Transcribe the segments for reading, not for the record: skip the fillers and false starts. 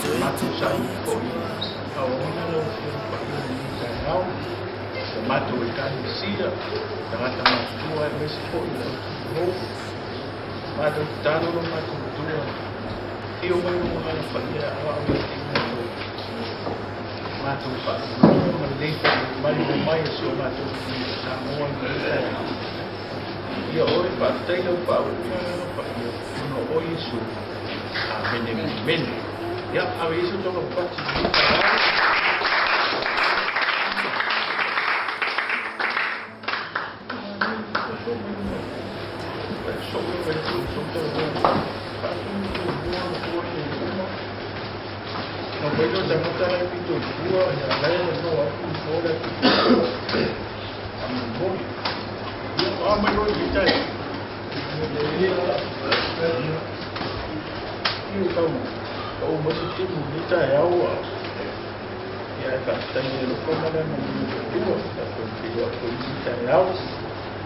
matu sa ko au no pa ni sa au matu ka ni sia tangata matua e mesi ko no matu tano no matu tua tio mai no mai pa ia au matu pa no mai so matu sa mo ia oi pa tai no pa no oi su a mene ya a isso to no pati no puedo demotar el pito dua ya la no aku fora amor yo amo yo kita eu kau masih timu kita ya awak ya kata ni lu kau mana nak dua tapi dua kita ya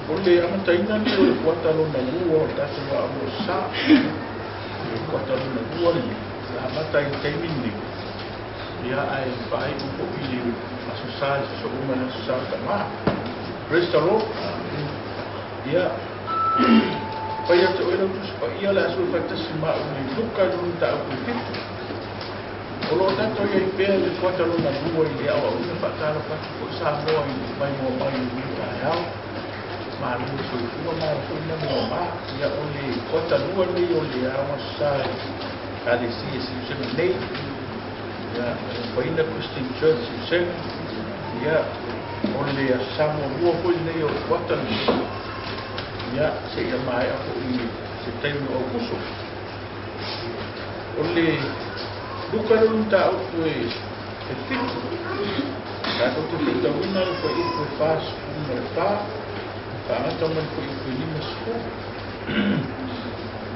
boleh aman taina ni kuat talon na dua tak semua amusa kuat talon na dua ni sama tain tain ni dia ai pai untuk pilih susah seumur susah sama restauran dia paya tu orang tu supaya lah suruh kata semua ni bukan dulu tak boleh kalau tak tahu yang biar kuat dulu nak buat dia awak ni tak tahu apa tu sama ini mai ni ya malu suruh malu nama dia oleh kuat dulu ni oleh masa kali si ni ya paina Christian Church sen ya oleh sama dua pun ni kuat dulu ya saya mai aku ini September Agustus oleh bukan untuk aku efek aku tu kita winner for itu fast mereka karena teman ku itu ni masuk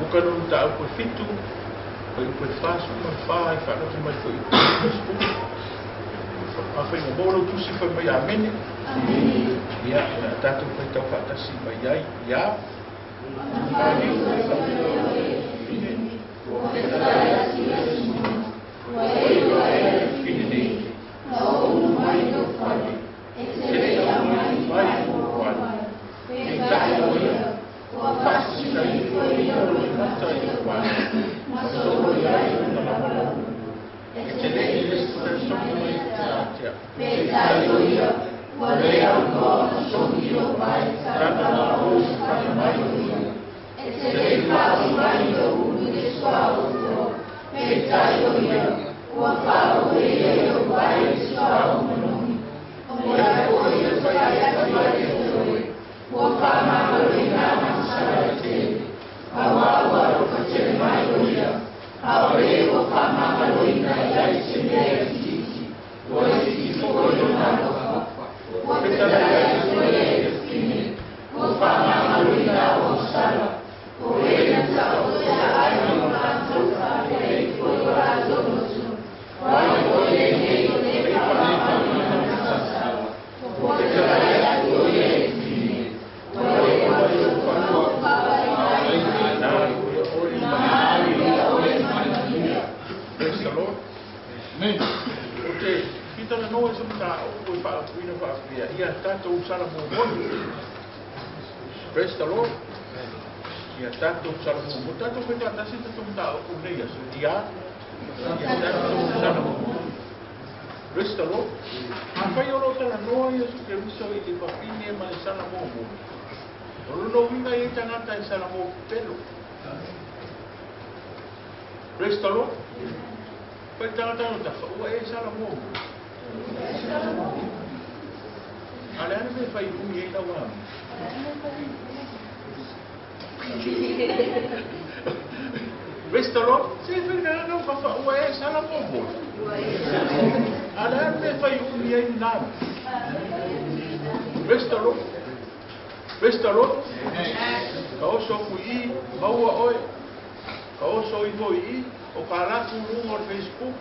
bukan untuk aku itu for itu fast mereka karena teman ku itu masuk apa yang boleh tu sih for mai amin ya tatu kita fatasi bayai ya Praise the Lord. Ya tanto salmo, tanto que trata si tanto da o dia, dia. Ya tanto salmo. Praise the Lord. Apa yo lo tala no ya su que viso y de papine ma salmo. Olo no vinga y tanata y salmo pelo. Praise the Lord. Pues tanata no ta o e salmo. Ala me fai un ye na wa. Restaurant, saya fikir nak apa uai salah pun. Ada apa yang dia nak? Restaurant. Kau sokui, bawa oi. Kau soi boi, o kalaku rumor Facebook,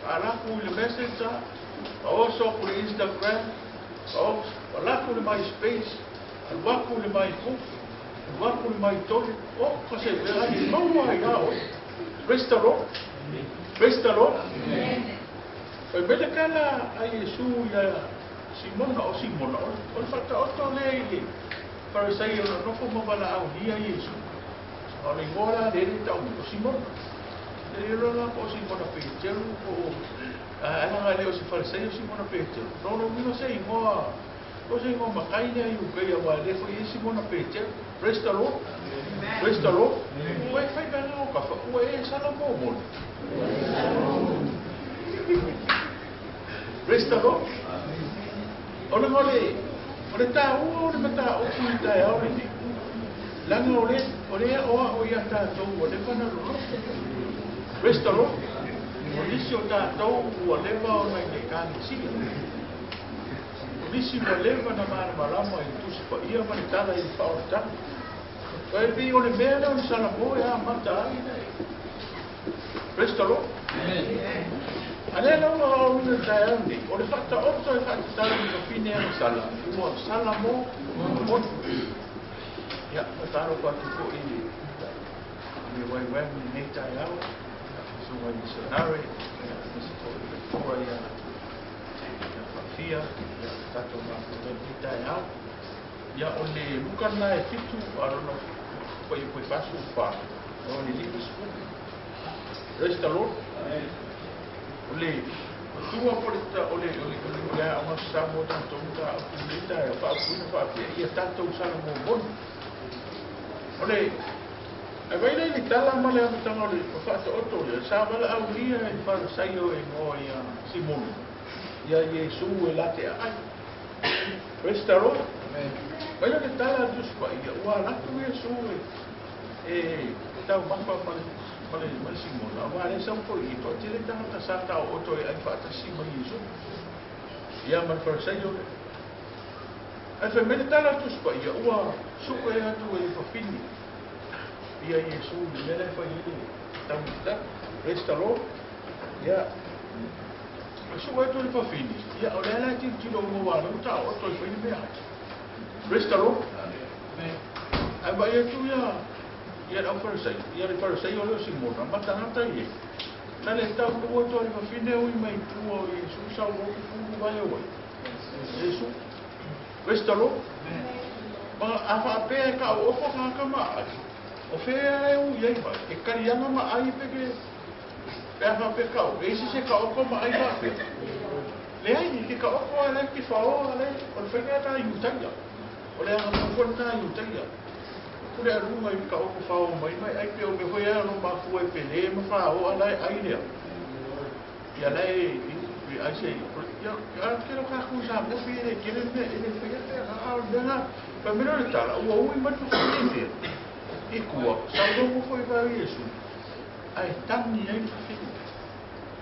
kalaku le Messenger, kau sokui Instagram, kau kalaku le MySpace. Alwaku le mai fu, alwaku le mai tole, o kasi verani mau ai gao, restaurant, Praise the Lord. Oi bele kala a Yesu ya Simona o Simona o fata o to le Farisei o no fo mabala au dia Yesu. O le ngora le tau o Simona. Le rola o Simona Petero o ana nga le o si Farisei o Simona Petero. No mino sei mo o sei mo makaina i u kai wa le fo Simona Petero. Praise the Lord. Praise the Lord. Oi fai bana o ka fa o e sala mo mo. Praise the Lord. Ole ole ta o le mata o ku ta ya o ni. Langa ole o ya ta to o le pana ro. Praise the Lord. O disi o ta to o le va o na ke ka ni si. O disi mo le va na ma malama i tu pa ia ma ta la i fa o ta. Vai bi o le mena o sala mo ya mata ai. Praise the Lord. Ale no no no taandi o le fata otto e fata tali ko fine o sala o sala mo ya taro pa ko i wai wai ni ta ya so wai missionary so wai ya fia ya tato ma ko ni ta ya o le lukana e fitu arona ko i ko pasu fa o ni li sku resta lo ole tua por esta ole ya ama samo tanto muka punita ya pa puna pa ya tanto usar mo bon ole ai vai le tala male am tango le fa to otto le sa bala au dia e fa saio e mo ya Simon ya Yesu e late ai restaro vai le tala dus pa ya wa na tu Yesu e tau mapa Male Simon, awale sa ko ito, tile tanga ta sa tao oto ay fata si Yesu. Ya man Fariseo. Ay fe meditala tus pa ya wa suko ya tu e fa fini. Ya Yesu mele fa yidi. Tamita restaro ya suko ya tu e fa fini. Ya olala ti tilo mo wa no ta oto e fa ni me. Restaro. Ay ba ya tu ya ia au Farisei, ia le Farisei o leo Simona, matanata ie. Na le tau kua to le mawhine ui mai tua o Yesu, sau o ki fungu vai o wai. Yesu, restalo. Ma awha apea ka o ofo kaka maa. O whea e u iei mai, e karianga ma ai peke, pe awha apea ka o, eisi se ka oko ma ai wapea. Le ai, ke ka oko a le ki whao a le, o le whenga ta iutaia. O le anga mawhona ta iutaia. Kule alunga i ka oko whao mai mai, ai pe o me hoi ano ma fua e pele, ma whao alai ai lea. Ia lai, ai sei, ia kero ka kusa mo pere, kere me, ele whaia te a lenga, pa mera le tala, ua ui matu whaia e kua, sa longo foi va Yesu. Ai tangi ai whawhinu.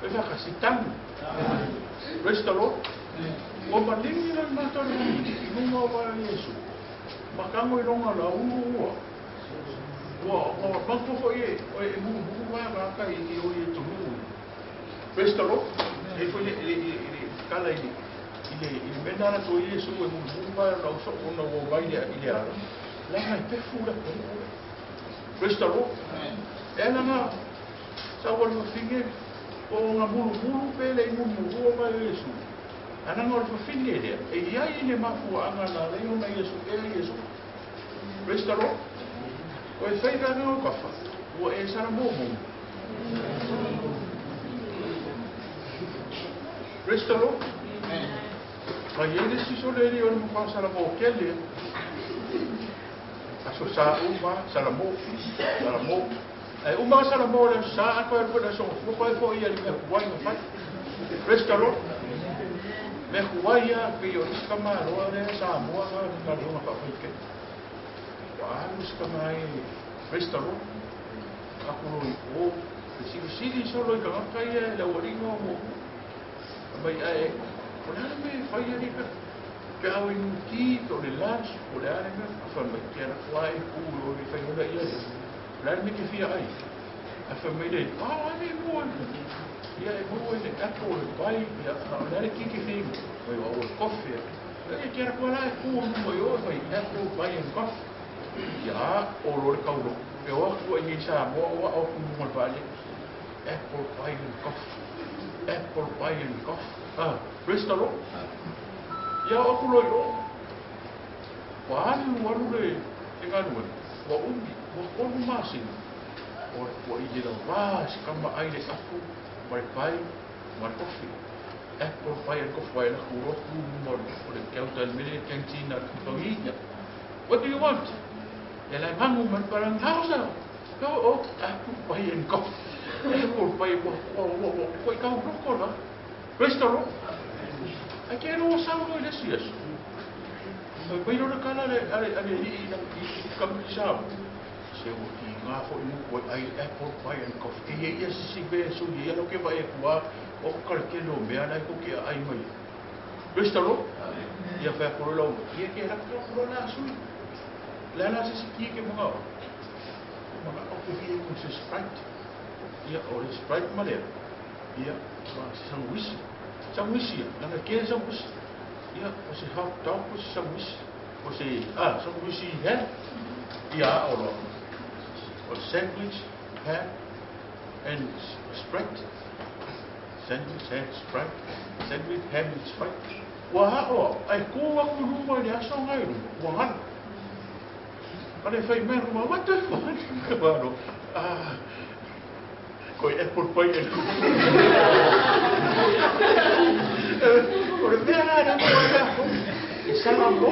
E whakasi tangi. Praise the Lord. Ua malingi na matari i nunga o va Yesu. Makango i ronga la ua. O banco foi o mundo vai cá e o tudo prestalo e foi ele cala ele mena na to Yesu o mundo vai não só o não vai ele lá vai perfura prestalo ela na sabe o fim o na bulu pele e mundo vai Yesu ana não o fim dele e aí ele mafu anga na leo na Yesu Yesu prestalo o e fai ka no kafa o e sara mo restalo ma yele si sole ri o mo fa sara mo kele aso sa uma sara mo e uma sara mo le sa ko e ko so ko fo ia ni ko wai no fa restalo me huaya pe yo skama ro le sa mo na ro pa ke harus kamai restaro aku o sili solo ka kai la oringo mo mai ai ona me fai ali ka pe au inuti to le lunch o le ale me fa me kera kwai ku o le fai ola ia la me ke fia ai a fa me le ai mo ia e mo le ako le pai ia na le ki fi o coffee e kera kwala ku mo yo fai ako pai en coffee ya o lor kaulo pe o ku ni sa mo o ku mo vale apple pie and coffee. Apple pie and coffee. Praise the Lord. Ya aku lo. Wanu le enganu. Wa umbi, wa konu masin. Wa ije la kama aile aku mai pai, mai coffee. Apple pie and coffee la kuroku mo le kauta mele cantina kutoia. What do you want? Ya la mangu man parang hausa. Kau apple pie and coffee. Apple pie wa kau roko la. Praise the Lord. I can't know sound like this, yes. But you don't call it a come sound. So, he got for you what I apple pie and coffee. Yes, she bears so the yellow give a qua or carcino, me and I cook I may. Bristol, you have for low. You can have for last week. Lana is a key him out. Of the Sprite. Yeah, or Sprite Maria. Yeah, some whiskey. Some whiskey, and again some whiskey. Yeah, was it hot dog with some whiskey? Was it some whiskey ham? Yeah, or sandwich ham and Sprite. Sandwich ham Sprite. Sandwich ham and Sprite. Wow, I go up to room by the song I do. One. But if I met what the fuck? Koi apple pie and Por ver a salamo,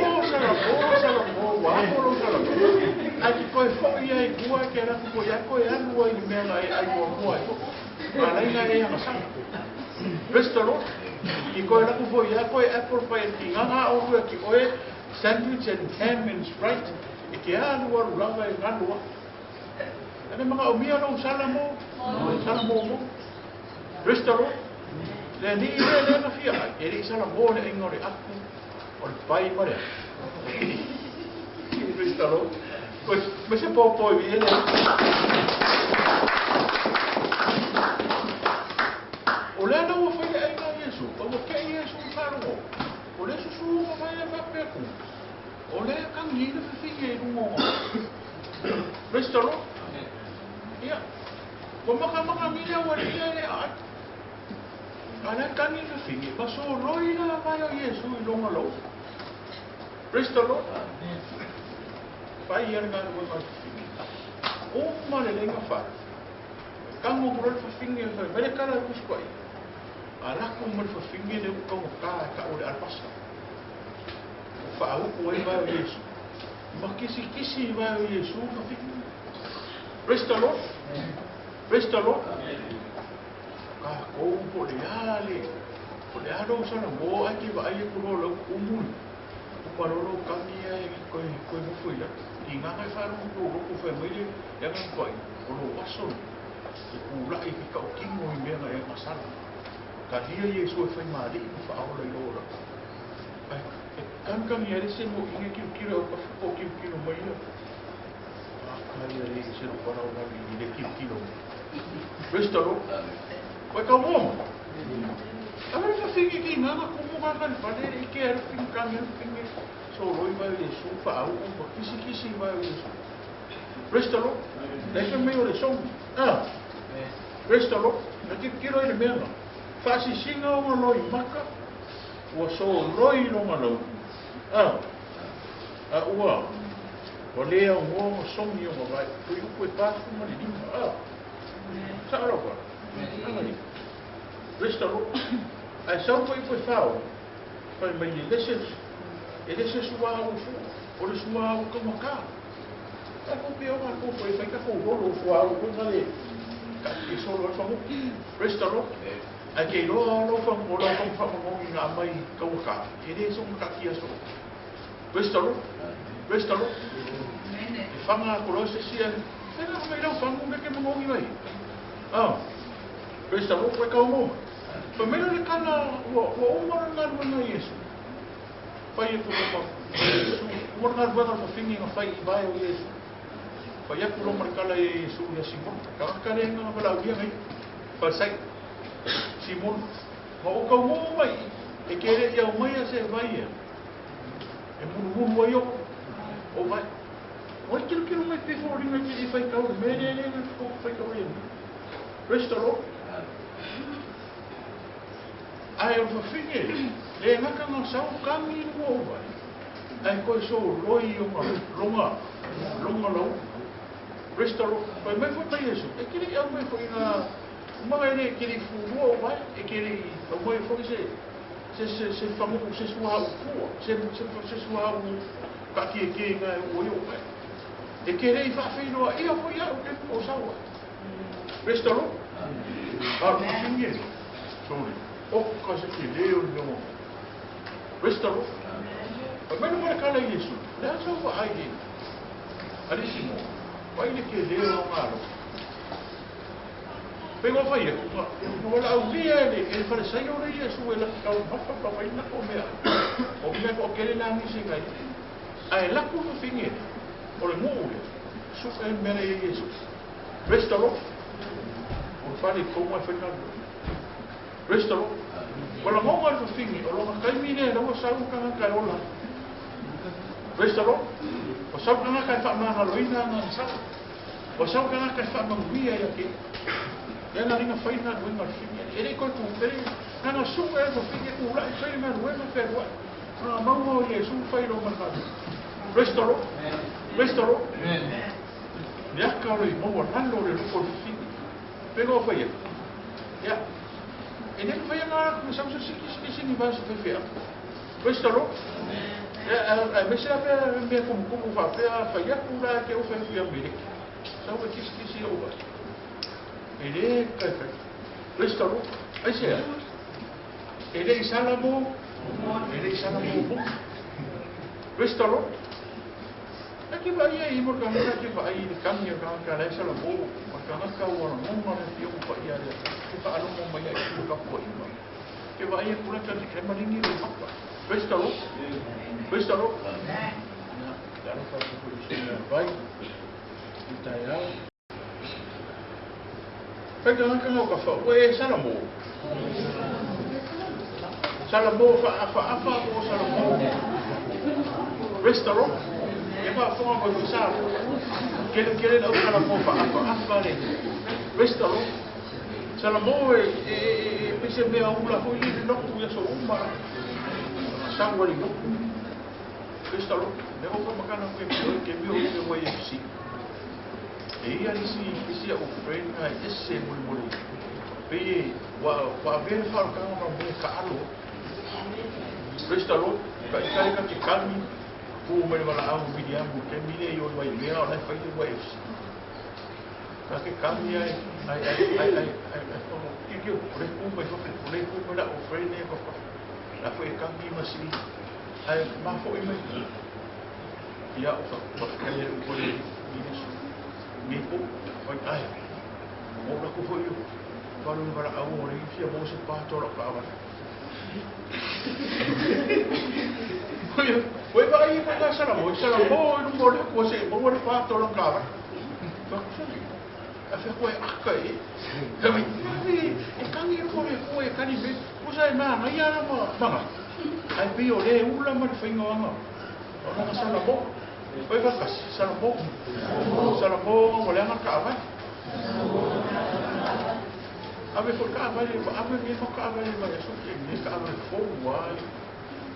wapolo salamo. Aki koi foi ai kua ke ana ko ya ko ya lua I me ai ko moi. Ala ina e ama sa. Restoro. I ko ana ko foi ya ko apple pie and nganga o ru ki oe sandwich and ham and Sprite. Ki ana wa ranga e ngandua. Ana mga umia no salamo mo. Restoro. Le ni le na fia. E salamo le ingore aku. O pai mare. Restoro. Pois, mas é pouco ele. O le não foi ai na Yesu. O que é Yesu faro? O le susu vai a peco. O le canguina fique no. Restoro. Ya. Maka mila wali le ai. Ana kani na fingi, maso roina vai o Yesu I longa lo. Praise the Lord. Pai ia ngā rua mai fingi. O mare lenga wha. Kango mura fa fingi fa mere kara kuskwai. Alako mura fa fingi le uka o ka ore arpasa. O fa au ko vai o Yesu. Ma kisi vai o Yesu fa fingi. Praise the Lord. Praise the Lord. Ko po le alo sana mo ai ki vai ko lo umu ko parolo kamia e ko mo foi la I nga mai fa ro ko fa mai ya nga ko ko lo waso ko la I ka o ki mo I me na e masala ka dia Yesu fa mai I fa o le lo ai kan ia se mo I ki ro ko ki mai ya ka ia le se ro para o na I le ki lo restoro Vai calmo. Agora eu fiquei aqui nada como vai fazer e quero ficar mesmo só vai Yesu fa o kisi vai Yesu. Prestalo. Deixa meio de som. Prestalo. Eu te quero ir mesmo. Faz singa o loi maka. O só loi no malo. Ua. Olha o som e o vai. Tu foi passo uma linha. Sabe agora? Restoro. Ai só foi fao. Foi mai ele sua o fu. O sua o como cá. É com pior mas com foi que com o fu com ali. Que só o famu. Restoro. Ai que lo famu na mai como cá. Ele só um caquia só. Restoro. Restoro. E fama colosse se era como não famu que mo ngi vai. Praise the Lord, vai calmo. Pamela le kana o umara ngā rua Yesu. Pai e kuro Yesu. Umara ngā rua ngā whawhingi ngā whai I vai o Yesu. Pai e kuro marikala e Yesu ia Simon. Kakare ngā walau ia ngai. Pasai. Simon. Ma o kaumo mai. E kere ia o mai a se vai ia. E munu ai o. O vai. Oi kilo mai pe fo ringa ki I whai kaure. Mere ko whai kaure ia. Restaro. Ai o whawhinge, le ngaka ngā sau kangi mo vai. Ai koe so roi o ngā longa lau. Restaro, koe mai whai mai esu. E kiri au mai whai ngā mga ere kiri furua o vai. E kiri au mai whai se whamuku se suha u kua. Se suha u kaki e kei ngā oi o vai. E kere I whawhinoa ia whai au ke o saua. Restaro. Ar whawhinge. Sorry. O kasi ki leo no restaro mas não vai calar isso não é só vai alíssimo vai lhe que leo ngaro pegou vai não lá o dia ele fala sai ora isso ela não vai na comer o que é que ele não me chega aí lá com o fim o le muore su é mere isso restaro o fale como é feito Restaro. Wala mo ngal fingi, o longa kai mine na o sau kanga kai ola. Restaro. O sau kanga kai fa na loina na sa. O sau kanga kai fa na via ya ke. Ya na ringa faina do ngal fingi. Ele ko tu tere na na su e do fingi ku la sai na do na fe wa. Na ma mo ye su fai do man ka. Restaro. Restaro. Ya ka ri mo wa tan lo le ko fingi. Pego fa ya. Ya. E nem vai lá, começamos a se vai se ver. Restaro. Mas se a minha como vai a faia cura que eu fui a ver. Só o que se eu vai. Ele é restaro. Aí se é. Ele é salamo. Ele é salamo. Restaro. Aqui vai aí, porque aqui vai caminho que a essa salamo. Karena kau orang mana dia buat dia dia. Kita alam mau banyak itu kapal ini. Kita ayah pula kan kemana ini apa? Restaro, restaro. Dalam satu kondisi yang baik, kita ya. Pegangan kau kapal, weh salamo. Salamo apa salamo. Restaro. Eba fonga ko sa. Kele na ukala mo apa le. Restaro. Salamo pese me ula ko ni no ku ya so uma. Sangwali no. Restaro. Me ko makana ko ke mi o we si. E ia si o friend ai esse mo. Pe wa ver far ka mo ka alo. Restaro. Ka ki kalmi. Ku mai wala au video ke mine yo vai ver na fai de waves ka ke kami ai que o preço vai sofrer por aí como da oferta ko la foi kami masi ai ma foi mai ya o fa ka le o pole ni ko vai ai o la ko foi yo para wala au ori fia mo se pa to la pa Foi vai para salamo não pode você vou levar todo o carro. A fe foi akai. Kami e kangi foi kani be. Usa na ia na manga. Ai pio le ula ma finga anga. Ona salamo. Foi vai salamo. Salamo olha na cava. Ave foi cava, ave me foi cava, mas só que me cava foi vai.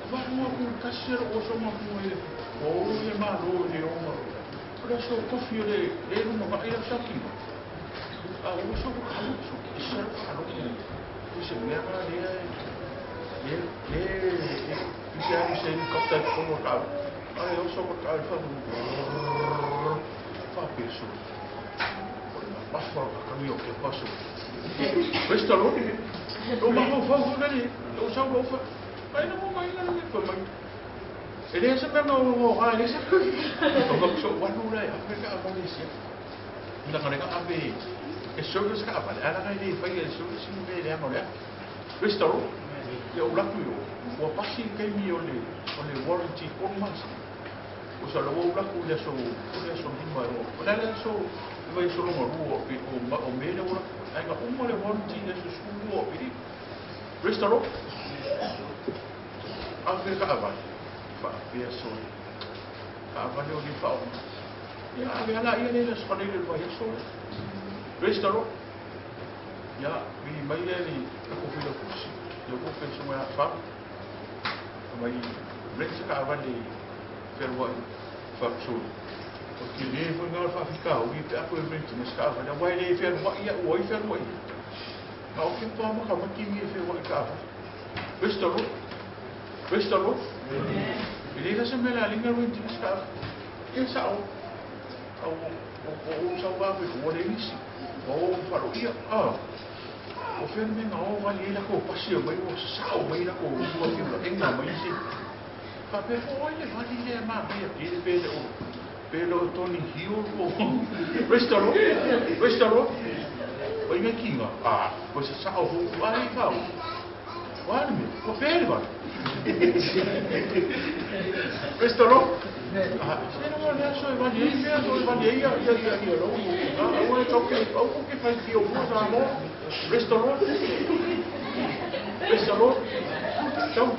Vai com cachorro ou só uma coisa ou é malo de uma por isso o cofio de uma vai ir aqui o só o calo isso é o calo isso é minha área isso é isso é o capitão como o calo aí eu só o calo faz isso passa o caminho que passo isto não eu vou fazer ali eu só vou Ai não vou mais nada foi mais. Ele é sempre no ele sempre. Como que sou wanu lá África a Malaysia. Ainda quando é ave é service que apa ela vai ir vai é service não vai lá não é. Restaro eu lá que o passe que me olhe warranty por mais. O só o lá que o so mais o lá so vai so no o meio o aí uma warranty desse escuro o Restaro Ave kawan, biasa. Kawan dia di fau. Ya, ave ala ia ni sekolah dia buat so. Restaro. ya mi mai ni ko filo kusi yo ko fe so ya fa mai rent ka avali fer wa fa so porque nem foi nada para ficar o que a coisa bem tinha escava já vai nem fer wa ya o fer wa ao que toma como que me fer wa ka Vestalo ele já se me lá linha ruim tinha escava que sao o salva o delícia o faroia o ferme não vale lá com passeio vai o sal vai lá com o aquilo tem na mãe sim papai foi ele vale ele mais bem ele pelo Tony Hill o Vestalo oi me aqui você sal o aí vai olha meu o pele vai Vestalo se non è solo Evangelia, non è che fai Dio buono, restaurò, sau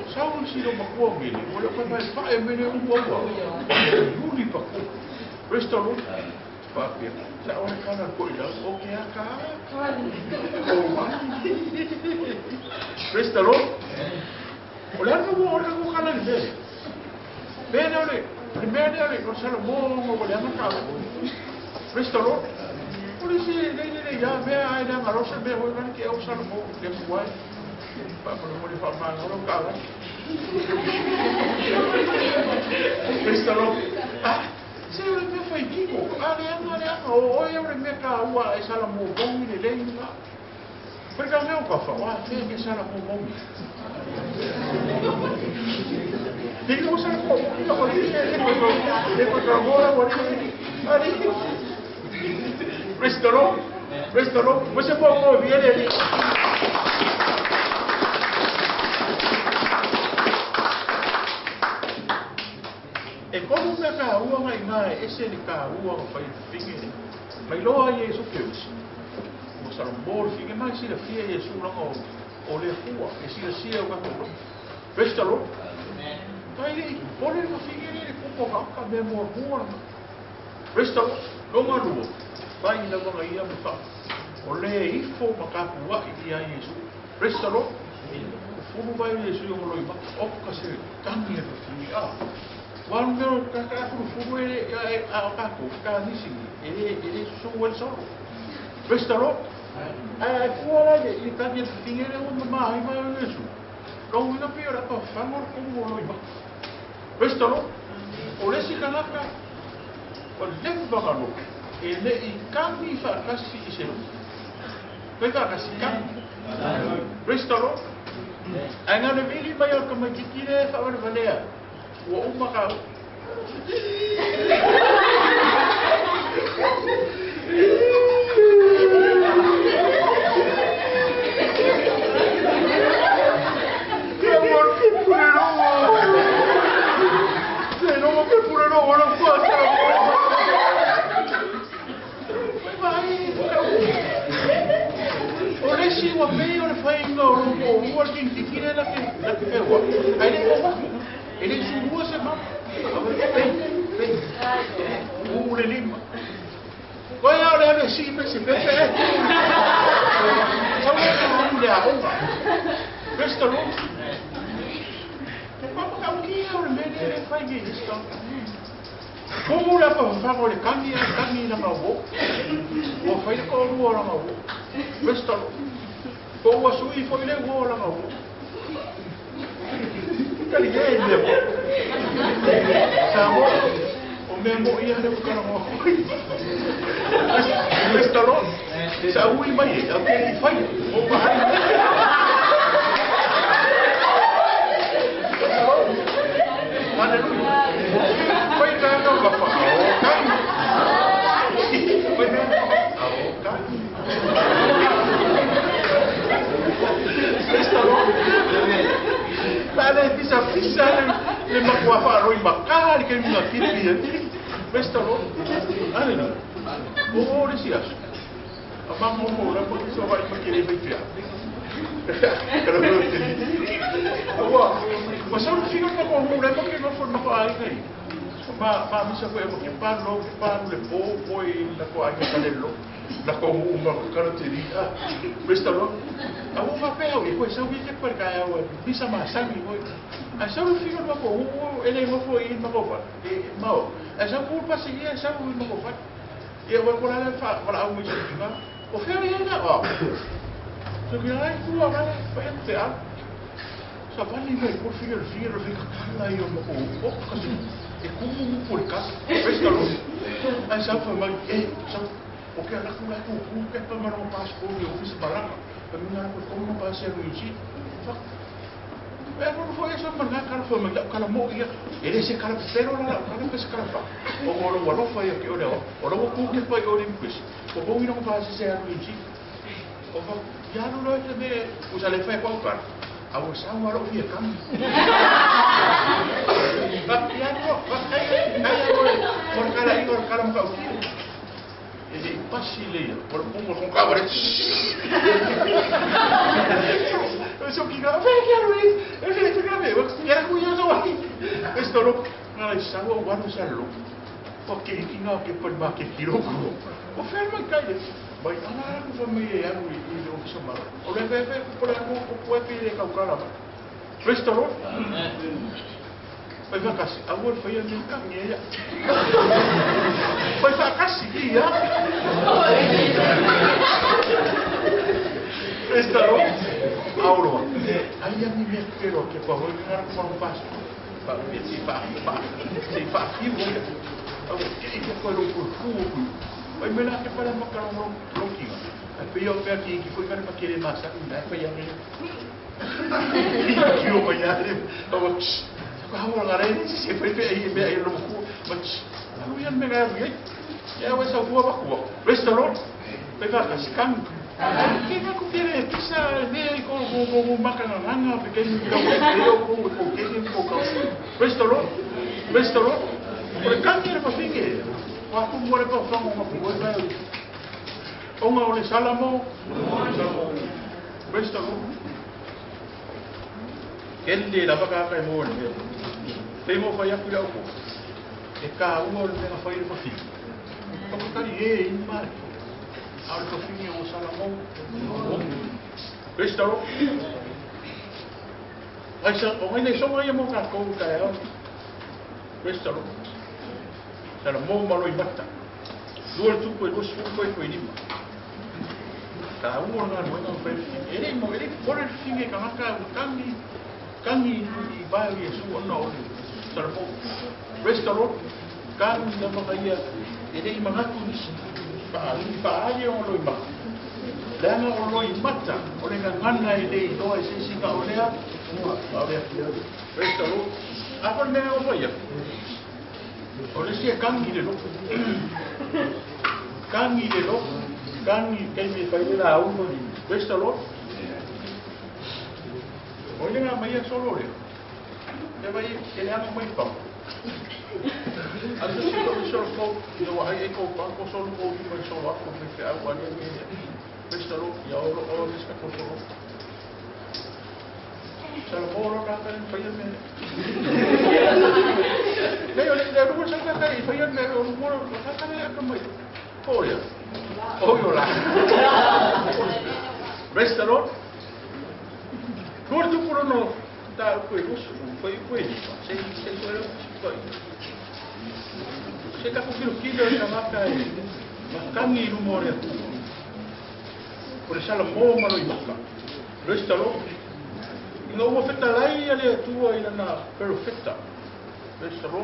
si lo makuo ngini, wala pa mai pa mene uwa, yuli pa ko, restaurò, pa pia, sa o kana ko ila, o ke aka, restaurò, wala no kana ni bene ole. Primeiro ele consegue bom olhando para o restaurante. Por isso ele já vê a ideia da roça bem o que é o salmo depois para não falar mal no carro. Restaurante. Se eu me foi digo, olha, eu me caio a salmo bom ele lembra. Porque o meu café, tem que salmo bom. Digo usar como restaurou, você pode ouvir ele. E como me caua mai esse ele caua faz finge, mas lo aí isso que eu o salmor finge mais se fia isso não o le rua, esse é o que restaurou. Aí, olha no figueire, como vaca mesmo rua. Restaurou, não maluco. Vai na mão aí a mutar. Olha aí, foi uma capua e aí isso. Restaurou. O fogo vai isso e o loiba. Opa, se caminha do fim. Quando meu cacá no fogo ele a caco, fica nisso. Ele só o sol. Restaurou. Fora ele caminha do figueire uma mais isso. Não não piora para falar como o loiba. Restaurou, o lesi kanaka, o lembra no, ele e kami fa kasi iselo, pega kasi kami, restaurou, ainda não vili maior como que tira fa valea, o uma cá. O meio ele foi o working que era na que pegou. Aí ele subiu essa mão. Bem. O lelima. Vai olhar assim, mas se pega. Só uma mulher. Restaurou. O que é o meio ele faz isso? Como lá para fazer o caminho na mão. O foi com o ouro na mão. Restaurou. Como a sua foi levou lá no. Ninguém levou. Sabe? O mesmo ia levar na mão. Restaurou. Saúde mais, é o que ele faz. O pai. Aleluia. Foi cá no café. Foi cá. Ada bisa le makwa fa roi bakal ke minga kipi restaurant ale no o resias apa mo la porque so vai makele betia mas só fica com o problema porque não foi uma aí ma misa ko e mo ke pa le po i la ko ai kalelo la ko uma karakteria questa lo a un papel e poi sabe que por cá eu bisa ma sangue foi a só o filho do ko ele mo foi ma ko fa e mau a só por passear só o ma ko fa e eu vou lá fa para o meu filho o filho ainda ó so que ai tu agora foi entrar só para ninguém por filho fica lá eu ma ko e como por casa questa lo a só foi ma e só o que ela com o que para não passar por eu fiz baraka para mim não como não passar no isso não foi essa maneira cara foi mas cara morria ele se cara pero lá cara que se cara fa o não foi que olha o não que foi o limpis o bom não faz ser no isso o já não é também os ale foi qual cara a o sama ro via cam ya no por cara mau ele pasile por pongo com cabra eu sou que grave eu sei que grave eu era curioso aqui esto lo ai sabe o guardo sallo porque que não que por mais que tiro o ferma cai vai ana com família e o chama o leve por o pode pedir calcular esto lo vai vacar agora foi a minha caminha vai vacar sim já esta lo auro aí a minha quero que para olhar como passo para ver se fa fio que foi o curso vai me lá que para marcar lonquinho aí eu ver aqui que foi para querer massa aí foi a minha que eu banhar Kau orang lain ni siapa itu yang lupa, macam aku yang mengajar ni, ya wes aku apa, wes terus, mereka kasih kami. Kita aku kira bisa ni kau makan orang bikin kau bikin kau wes terus, mereka ni apa fikir? Waktu mereka sama apa buat? Orang oleh salamo, wes terus. Ele la baka kai mo ni pe mo fa ya ku ya ko e ka u le na fa ile fa fi ko ka ni e in ma al ko fi o salamo Cristo ai sa o ne so mai mo ka ko ka ya Cristo salamo ma lo i batta dual tu ko ko ni ma ka u na no na fa ele mo ele por el fin que ka kami i vai Yesu ona o sarpo restaurant kami na makaya ele i mga kunis pa ali o lo ima langa o lo imata o le ngana ele no e sisi ka o lea a ver restaurant apa me o foi o le sia kami de lo kami que me fai la uno ni restaurant Olha nga maya solo le. Ya vai ele ama muito pão. Acho que o solo pão, eu aí com pão com solo pão e mais solo com que a água ali é. Pessoal, e o risco com solo. Solo pão cá tá em faia me. Nei, olha, eu vou sacar daí, faia me, eu vou sacar daí a como. Olha. Olha lá. Restaurant Gordo por no da foi sei foi sei ka kufiro kilo na maka makangi no more por sala mo malo i maka restalo no mo feta lai ale tua ina na perfecta restalo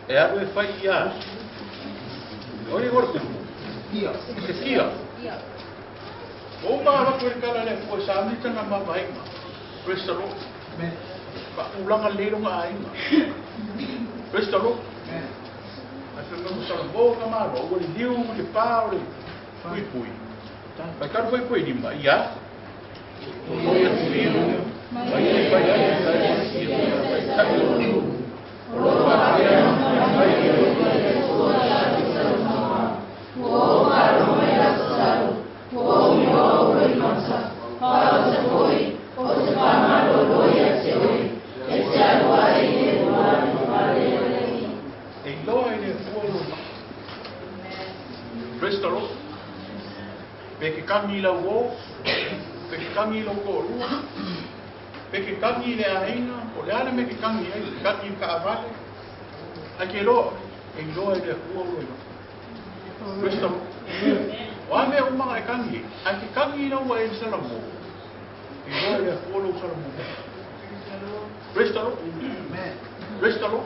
e a we fai ya oi gordo kia O ma ko kala le ko sami tana ma vai ma. Restaro. Ba ulang al lero nga ai ma. Restaro. Asa no sa bo ka ma ro o liu de pau de pui. Tá. Ba ka pui di ma ya. O ya liu. Ba ya ba ya. O ba ya ba ya. O ba ro ya sa. O meu irmãos, para os apoios, os pamaros, esse é o ar e o ar, kangi lau o, peke kangi lau ko rua, peke kangi le ainga, o le ana me ke kangi ka avale, a ke loa, e loa e le kua ua ina. Resta mo. O ame o mga e kangi, a ke kangi lau e salamo, e loa e le kua lau salamo. Resta lo. Resta lo.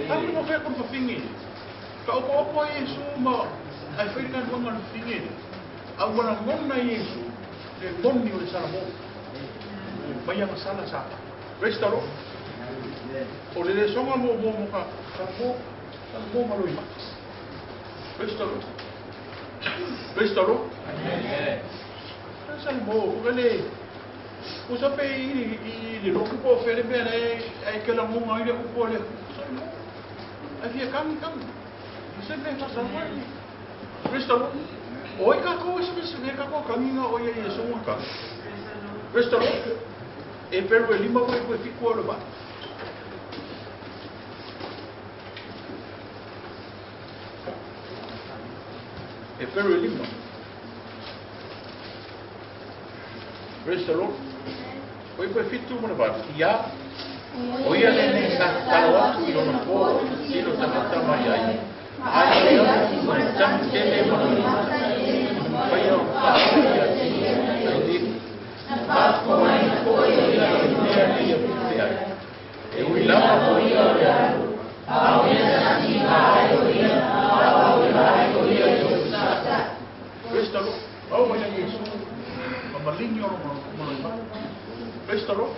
Kangi mo whea kona whawhingi. Ka opo e Yesu ma, ai whaika nuanga na whingi. Au wana ngona Yesu, le moni o le salamo. Mai anga sala sa. Resta lo. O le songa mo ka salamo maroi ma. Resta lo. Resta lo. Salamo, o le o sa pe i lo ko fere bene ai ke la mo ngai le ko le. Ai via kam. Se me fa salamo. Resta lo. Oi ka ko se me ka ko kaminga o ye Yesu ka. Resta lo. E pero e lima ko fico lo ba. E pero e lima. Resta lo. Oi ko fitu mo ba. Ia. Oi ale ne sa talo i no ko si lo ta mai ai. Ai yo mo tam tele mo. Pai o pa ia ti. Pa ko ai ko ia. E ui la ko ia. Au ia sa ti vai o ia. Au vai o ia yo sa. Resta lo. Au ia Yesu. Malinho mo. Resta lo.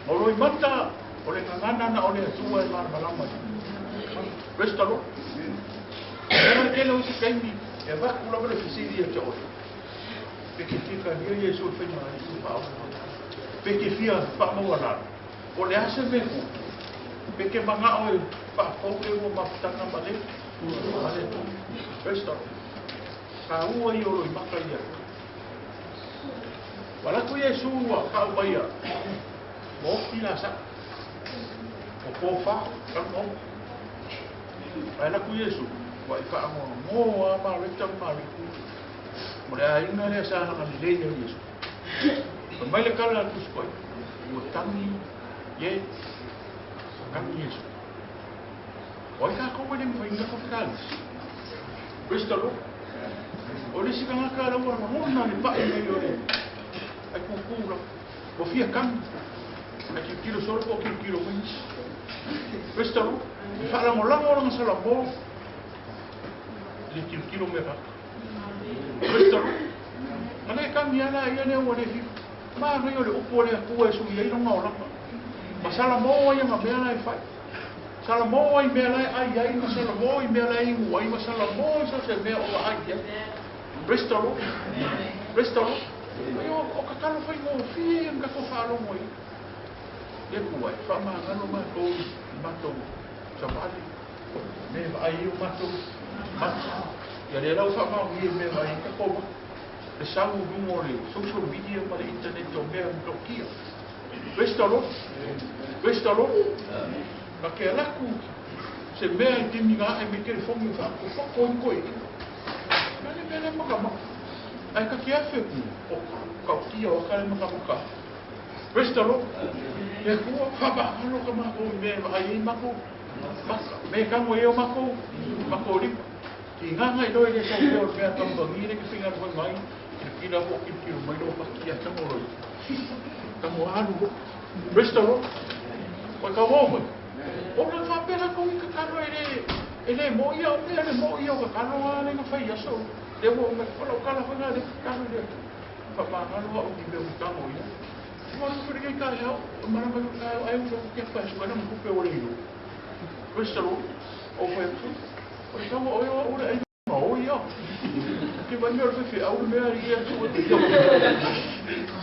O roi mata, o le ngangana na o le atua e marmalama. Resta lo. Era que lo se kaimi, e va kula vele fisiri e tau. Peke tika nia Yesu e whenua e su pao. Peke fia pa mawala. O le ase meku. Peke manga o e pa pouke o maputanga male. Male tu. Resta lo. Ka ua i o roi maka ia. Wala ku Yesu wa ka ubaia. Mo kila sa. O pofa kan mo. Ai na ku Yesu. Wa ifa mo ama rita mari. Mo le ainga le sa na le Yesu. O mai le kala tu skoi. O tangi ye kan Yesu. O ka ko mo le mo inga ko kan. Resta lo. O le sika ngaka la wa mo na le pa e yo le. Ai ku kula. O fia kan. Ai kilo solo po kilo wins. Resta lo. Fala mo la mo na sala mo. Le kilo me va. Resta lo. Ana kan ya la ya ne o le fi. Ma no yo le o le ku e su ye no ma. Ma sala mo ya ma be na e fai. Sala mo ai me la ai ma sala mo ai me la ai mo ai ma sala mo so se me o ai ya. Resta lo. Resta lo. Yo o ka kalo fai mo fi en ka ko falo mo. Ye kuai, fa ma ngano ma ko mato sabali. Me ai o mato. Ya le lau fa ma me vai ka ko. Le sau du mo le social media ma le internet o me o kia. Resta lo. Resta lo. Ka ke la ku se me ai timinga e me ke fongi fa ko ko. Nani me le makama. Ai ka ke afe o ka kia o ka le makama. Resta lo. E kua whapa hano ka mako me ai mako. Me kango e o mako ripa. Ki nganga i doi le sa eo mea tambangi ne ki whingara hoi mai. Ki kira ho ki kiro mai lo paki a tamoroi. Tamo anu. Resta lo. Koi ka womai. O na whapera ko i ka kano e le mo ia o mea le mo ia o ka kano a le nga whai aso. Le wo me wala o kala whanga le kano le. Whapa hano ha o ki me o tamo ia. Mano por que cai ao, mano por que cai ao, eu que faz, mas não culpa o leiro. Resta lo, ou foi tudo. Por isso eu aí não, eu. Que vai me oferecer, ao me aí é tudo.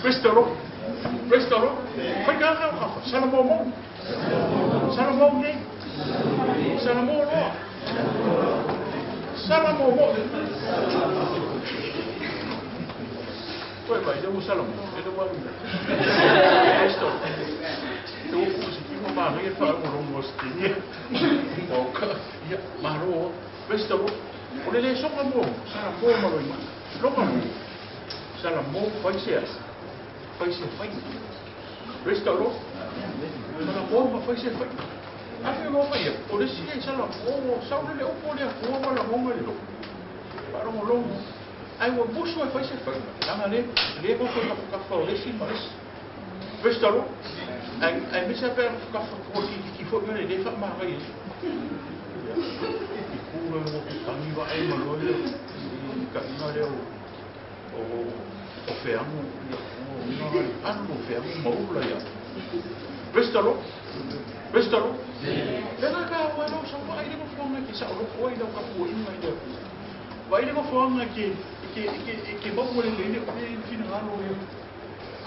Resta lo. Foi cá, Salomão. Salomão quem? Salomão lo. Salomão. Poi vai, devo salamo, devo guardare. Questo. Devo positivo, ma non fa un mostini. Ok, ma no, questo. O le sono mo, sarà come lo immagino. Lo ma. sala mo fai se fai. Resta lo. Sala mo fai se fai. Afi mo fai. O le si sala mo sa le o po le ko ma la mo le lo. Para mo lo. Ai o busu fai se fai. Langa le ko ka fa le si mas. Resta lo. Ai me sa per ka fa ko ki fo me le fa ma vai. Kura mo tangi wa ai mo lo le. Ka ina le o feamu anu feamu maula ya restalo lena ka wano sa wa ile mo fonga ki sa ro ko ile ka ko ina ile wa ile mo fonga ki mo mo le ile fina ngalo ya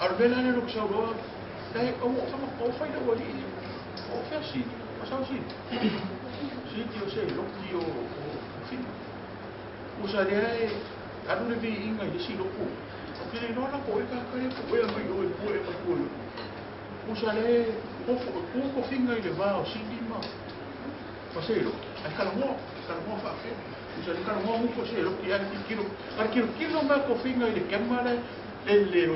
arbela ne lo sa ro dai o mo sama ko fa ile wa ile o fa si o sa si ti o se lo ki o fina usare anu le vi inga i si loku kile no na ko ka ka ko ya mai o ko usale ko finga i le va o si lima pasero ai kala mo fa fe usale kala mo ko se lo ki ani kilo ma ko finga i le kamera le ro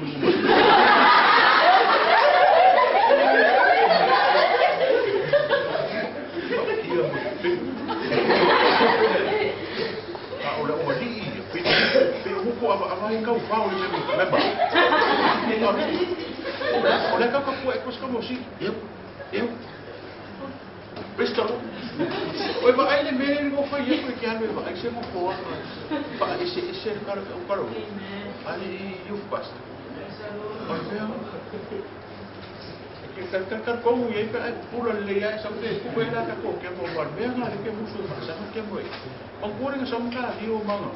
Avai kau fau le memba. Olha kau kau é coisa como assim. Eu. Bestalo. Oi vai ai le me go fa ia ko ki alo vai se mo fo. Fa esse cara o cara. Ali eu faço. Olha. Kan como ia para pula le ia sa te ku ela ka ko ke mo war me na ke mo su sa ke mo. Ang kuring sa mga dio mga.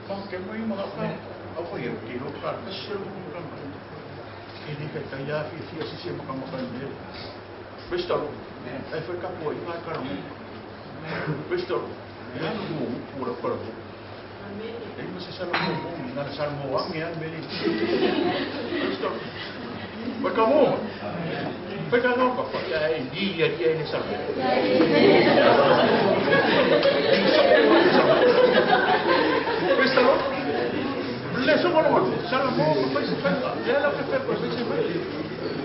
Bang kemoi mga pa ako yung kilo ka kasi yung kama hindi ka kaya fi si makamakal niya bestalo ay foi kapo ay karamo bestalo yan mo pura para mo ay masasalo mo na salmo ang yan beli bestalo pagkamo pagkano ka pa ay dia ni salmo Questa le sono molto, sarà molto questo è la che per questo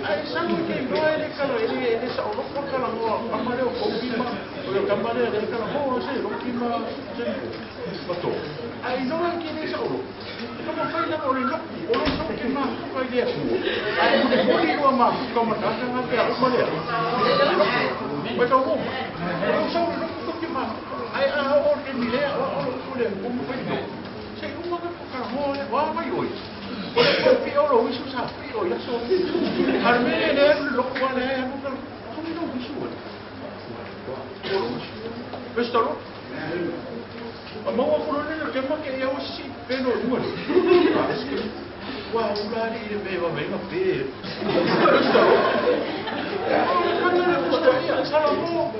ai sanno che noi le calore le sono un po' calamo amare un po' prima o cambiare le calamo se lo prima fatto ai non che ne sono come fai la ore no o non so che ma fai idea ai non puoi lo ma come tanto anche a male ma dopo non so non che ma ai a ora mi le come fai sei un modo per amore va mai oi poi piolo visu sa piolo ya so armene ne lo quale è un non visu questo no ma ho quello che ma che io si però due wow la di me va bene per questo no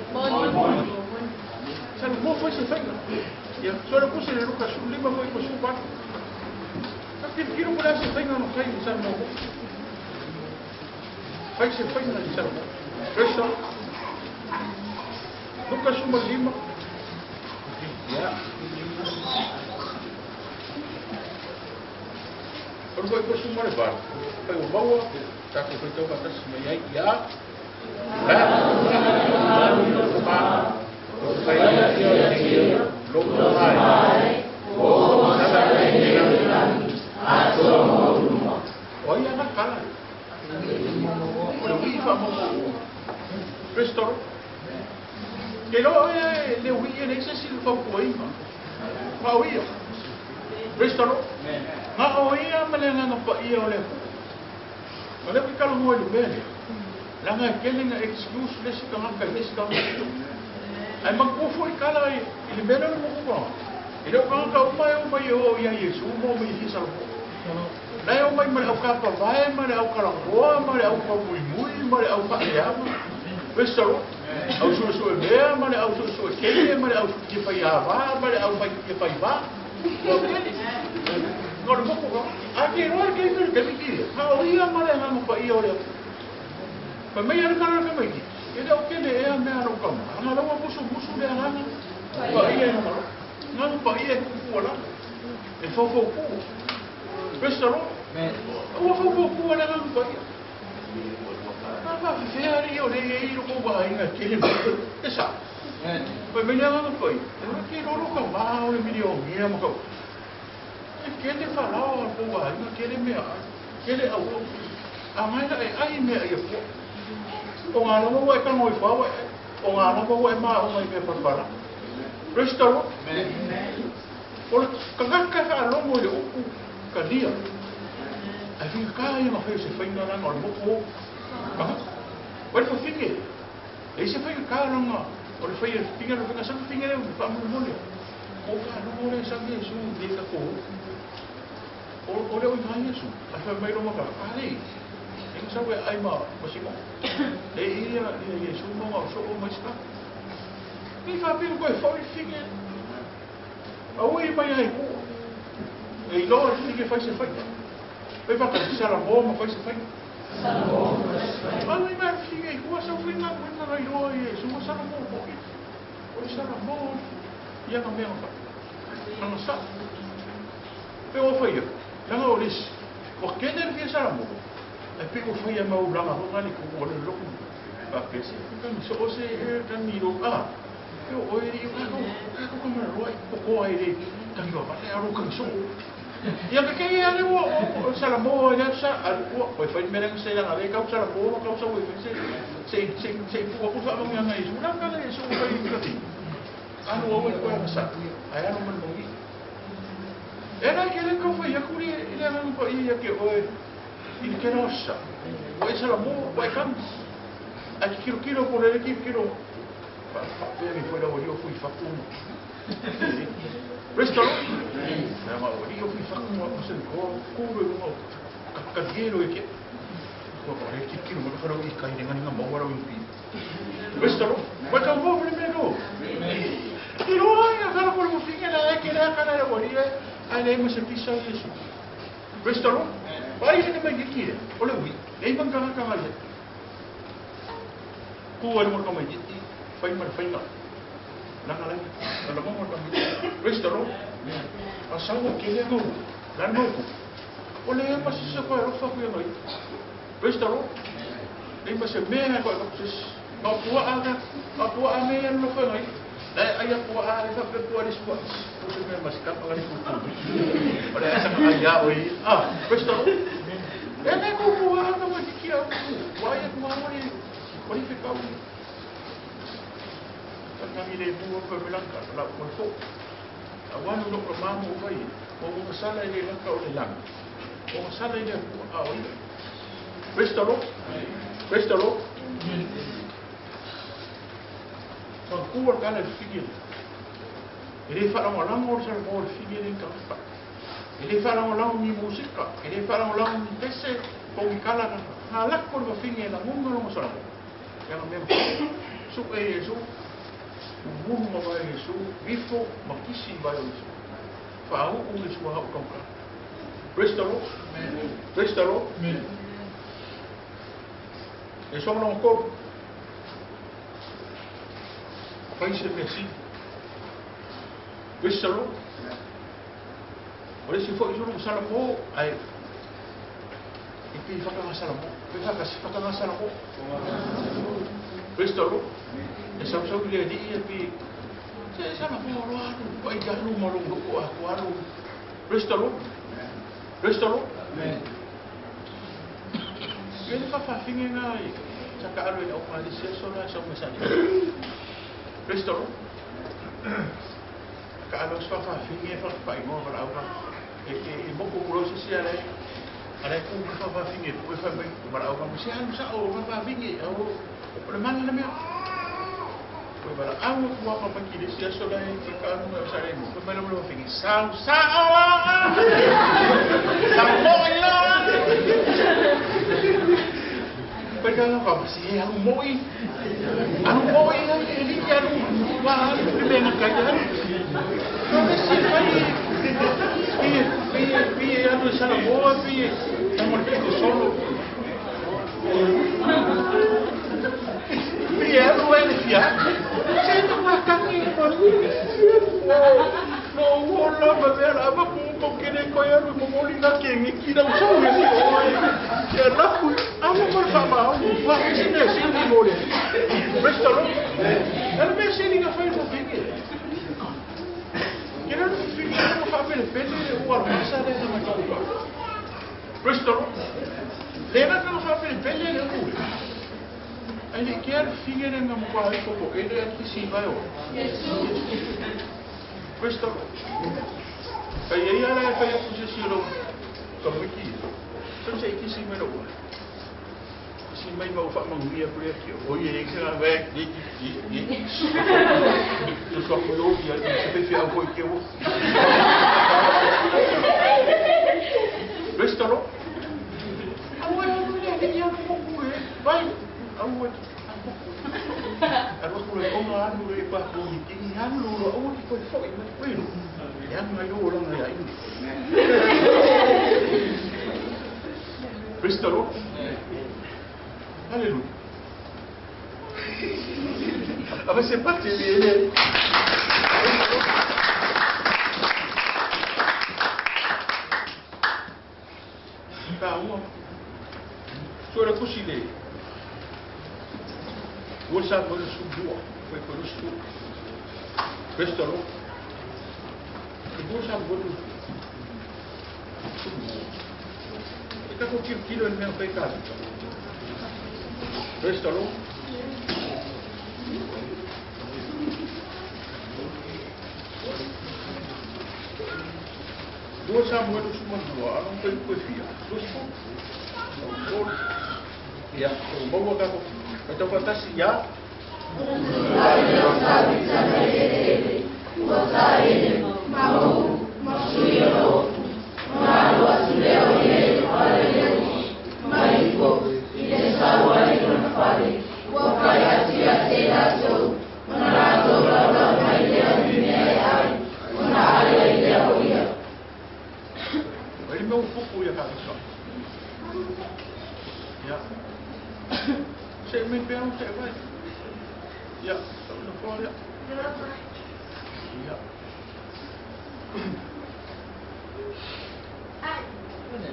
Salmo foi se fai. Ya, solo puse le roca su lima foi con su pan. Tapi quiero que se fai no fai salmo. Fai se fai na salmo. Eso. Nunca suma lima. Ya. Por foi por suma le bar. Foi o bawa, tá com feito batas me ya. Olha na cara. Eu vi famoso. Pastor. Que não é de ouvir nem se ele foi aí, mano. Vai ouvir. Pastor. Não ouvir, mas ele não vai olhar. Olha que cara não olha bem. Lá na aquele excuse desse canal que desse canal. Ai magpufo ikala ili meron mo ko. Ilo ka ka umay o ya Yesu mo may hisal ko. Na yo may au ka pa vai, may au ka langoa, may au ka muy, may au ka ya. Besto. Au so be, may au so ke, may au ki pa ya va, may au pa ki pa va. Ngor mo ko. Aki ro ke ni ke ki. Ha o ia may na mo pa iyo le. Pa may ar ka ka may. Ele o que ele é a minha roupa. Ana não é busu de ana. Paia não. Não paia com lá. É fofo. Restaurant. Ua whakupua na ngang pai. Whiari o le i roko wa inga kele e sa. Pai me ngang pai. Ora ki roro ka wa o le miri o ngia ma ka. E kele whalao a po wa inga kele mea. Kele au. A mai na e ai mea i a po. O ngā longo wa e ka ngoi whawa. O ngā longo wa e maa o ngai mea parpara. Restaurant. O le kangaka ka longo i le upu. Ka lia. Ai whika kā i ma whai se whaina ranga o le moko. Wai fa finge. E se whai ka ranga. O le whai finge ro finga sanga finge leo. Pa amu mole. O ka longo le sange e su le ka ko. O leo i mai e su. Ai whai mai roma ka. Ai. E ka sawe ai ma masimo. E ia i e su monga o so o mai ska. Ni fa pingo koe whai finge. Au i mai ai ko. E i loa finge whai se whai. Wai whaka sara mō ma whai se whai. Ai mai finge i kua sa whinga rai roa i e suma sara mō hoki. O i sara mō i anga mea ka. Anga sa. Pe o whaia. Langa o lisi. Wa kene riki sara mō. E pe o whaia mau ranga hongani ko o le roku. Ka pese. Kami so o se e tani ro. Pe o oeri i kako. Kako kamara roa i koko ai re. Tangi wa pate aro kami so. Ia ke kei ale o Salamoa ia sa al o fai mereng se la ave ka Salamoa ka sa o se fu ko fa nga ngai su na ka le su fai krati anu o ko sa ai anu man ngi era ke le ko fai akuri ile anu ko ia ke o il ke nosa o Salamoa o kan a kiro por ele kiro pa mi fuera o yo fui fa Restaurant? Ma o io fui fatto una cosa di culo uno cacchiero e che ko re ki kiro mo fara i kai nga nga mo wara wi pi Restaurant? Ma ka mo pre me no iro ai ka ko mo finga la ke la kana la wori ai nei mo se pisa yesu Restaurant? Vai ne mai ki o le wi nei ban ka ka le ko wala mo ka mai fai ma Nanga lai, nana mo mo Restaurant. Asawa kele no, lan no. Ole pa se ko ro fa ku ngai. Restaurant. Nei ma se mea ko ko se no tua a me no fa ngai. Ai a tua a fa pe tua ris ko. Ko se me mas ka ngai ku. Ole asa ka ya oi. Restaurant. E ne ko ku a ka ma ki a. Wa ya ku ma ori. Ori fe ka. Kami le buo ko melanga la ko fo awan no ko mamu vai o sala ile la ka o le lang o sala ile a o Restaurant so ku ka le figure ele fa la lang o sa ko figure en ka fa ele fa la lang ni musica ele fa la lang ni pese ko mi kala na la ko no figure la mungo no so la ya no me su Mumu mai Yesu, bifo makisi vai Yesu. Fa'u o Yesu ha o ka. Restaurant. E so no ko. Fai se merci. Restaurant. Ora se foi juro sala mo ai. E pi fa ka sala mo. Pe fa ka sala mo. Restaurant. E sa so le di e pi se sa na po ro ai ka lu mo lo ko a Restaurant. Ele fa finge nga i sa ka aro o ma di se so na so mesa ni Restaurant. Ka aro so fa finge fa i mo ra ora e mo ko ro se ale ku fa finge ko fa mai ma ora mo se anu sa o fa finge o le man na me Poi para amo ko pa pa ki desi so la e ka no me sare mo poi me lo fingi sa mo ila poi ka no pa si anu mo e li ka no wa me na ka ya no me si pi anu sa mo pi amo ki solo Piero ele fiato. Sento uma caminha por no, não, não, não, mas era uma pouco que nem conheço como poli na ke ngiki na so ya si o ya la ku ama mal fa ma o wa si ne si ni mo le restaurant el me si ni ga fa fo finge que no finge no fa pele pele o ar sa de na ka restaurant le na no fa pele pele le ku ai le quer finge na mo pa ko ko ele aqui si vai o restaurant ai ai ara fa ya posição como aqui só sei que se mero si mai mau fa manguia por aqui oi ele que na vai ni tu só foi o dia se fez a foi que eu restaurant awa ya ni ya ko vai awa aku boleh orang anu lepas tu ini anu lo ki ko foi mas foi yang ayo orang ya ini restaurant Alléluia. Ah ben c'est parti. Calma. Senhora cozinheira. Vou saber o sujo. Foi por isso. Restaurou. Vou saber o sujo. Está com quilo ele mesmo pecado. Restaurou. Dua Samuel semua dua, orang berkuasa. Terus ya, bawa kamu. Kata fantasi ya. Meu foco ya kami so. Ya. Saya memang saya baik. Ya, sama fora. Ya.